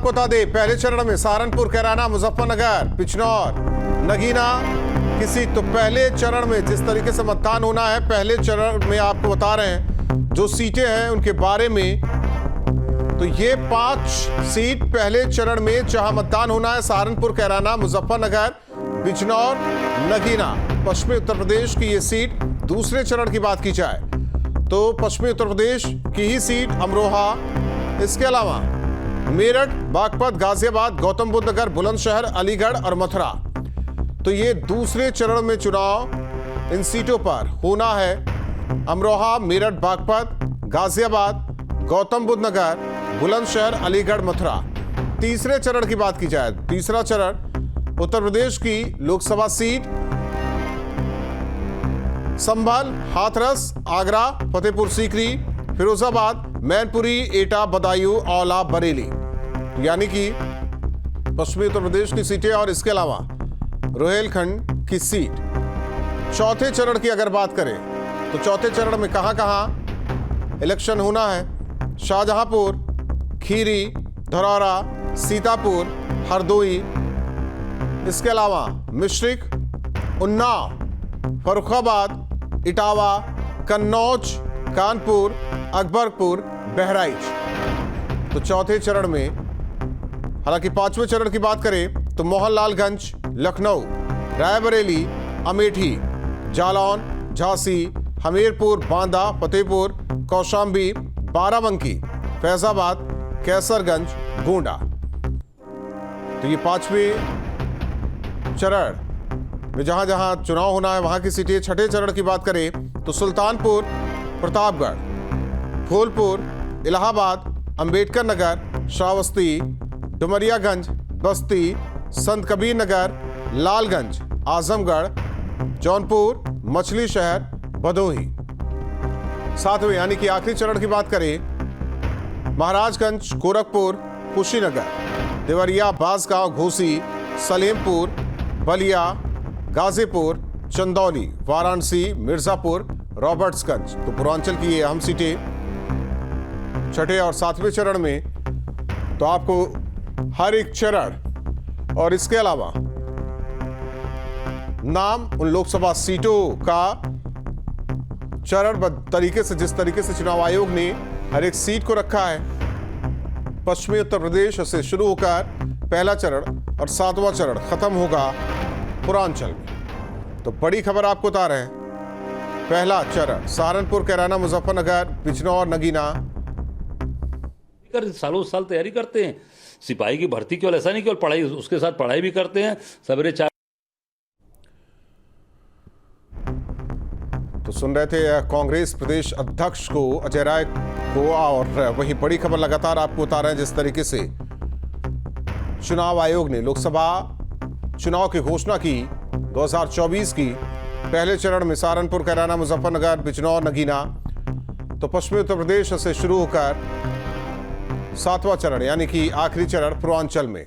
आपको बता दें, पहले चरण में सहारनपुर, कैराना, मुजफ्फरनगर, बिजनौर, नगीना की सीट। तो पहले चरण में जिस तरीके से मतदान होना है, पहले चरण में आपको बता रहे हैं जो सीटें हैं उनके बारे में। तो ये 5 सीट पहले चरण में जहां मतदान होना है, सहारनपुर, कैराना, मुजफ्फरनगर, बिजनौर, नगीना। पश्चिमी उत्तर प्रदेश की ये सीट। दूसरे चरण की बात की जाए तो पश्चिमी उत्तर प्रदेश की ही सीट अमरोहा, इसके अलावा मेरठ, बागपत, गाजियाबाद, गौतम बुद्ध नगर, बुलंदशहर, अलीगढ़ और मथुरा। तो ये दूसरे चरण में चुनाव इन सीटों पर होना है। अमरोहा, मेरठ, बागपत, गाजियाबाद, गौतम बुद्ध नगर, बुलंदशहर, अलीगढ़, मथुरा। तीसरे चरण की बात की जाए, तीसरा चरण उत्तर प्रदेश की लोकसभा सीट संभल, हाथरस, आगरा, फतेहपुर सीकरी, फिरोजाबाद, मैनपुरी, एटा, बदायूं, औला, बरेली, यानी कि पश्चिमी उत्तर प्रदेश की सीटें और इसके अलावा रोहिलखंड की सीट। चौथे चरण की अगर बात करें तो चौथे चरण में कहां इलेक्शन होना है? शाहजहांपुर, खीरी, धरौरा, सीतापुर, हरदोई, इसके अलावा मिश्रिख, उन्नाव, फर्रुखाबाद, इटावा, कन्नौज, कानपुर, अकबरपुर, बहराइच। तो चौथे चरण में, हालांकि पांचवें चरण की बात करें तो मोहनलालगंज, लखनऊ, रायबरेली, अमेठी, जालौन, झांसी, हमीरपुर, बांदा, फतेहपुर, कौशांबी, बाराबंकी, फैजाबाद, कैसरगंज, गोंडा। तो ये पांचवें चरण में जहां जहां चुनाव होना है वहां की सीटें। छठे चरण की बात करें तो सुल्तानपुर, प्रतापगढ़, फूलपुर, इलाहाबाद, अंबेडकर नगर, श्रावस्ती, डुमरियागंज, बस्ती, संत कबीर नगर, लालगंज, आजमगढ़, जौनपुर, मछली शहर, भदोही। सातवें यानी कि आखिरी चरण की बात करें, महाराजगंज, गोरखपुर, कुशीनगर, देवरिया, बांसगांव, घोसी, सलेमपुर, बलिया, गाजीपुर, चंदौली, वाराणसी, मिर्जापुर, रॉबर्ट्सगंज। तो पूर्वांचल की ये अहम सीटें छठे और सातवें चरण में। तो आपको हर एक चरण और इसके अलावा नाम उन लोकसभा सीटों का चरणबद्ध तरीके से, जिस तरीके से चुनाव आयोग ने हर एक सीट को रखा है, पश्चिमी उत्तर प्रदेश से शुरू होकर पहला चरण और सातवां चरण खत्म होगा पूर्वांचल में। तो बड़ी खबर आपको बता रहे हैं, पहला चरण सहारनपुर, कैराना, मुजफ्फरनगर, बिजनौर, नगीना। सालों साल तैयारी करते हैं सिपाही की भर्ती, केवल ऐसा नहीं केवल पढ़ाई, उसके साथ पढ़ाई भी करते हैं सवेरे 4। तो सुन रहे थे कांग्रेस प्रदेश अध्यक्ष को, अजय राय को। और वही बड़ी खबर लगातार आपको बता रहे हैं, जिस तरीके से चुनाव आयोग ने लोकसभा चुनाव की घोषणा की 2024 की। पहले चरण में सहारनपुर, कैराना, मुजफ्फरनगर, बिजनौर, नगीना। तो पश्चिमी उत्तर प्रदेश से शुरू होकर सातवां चरण यानी कि आखिरी चरण पूर्वांचल में।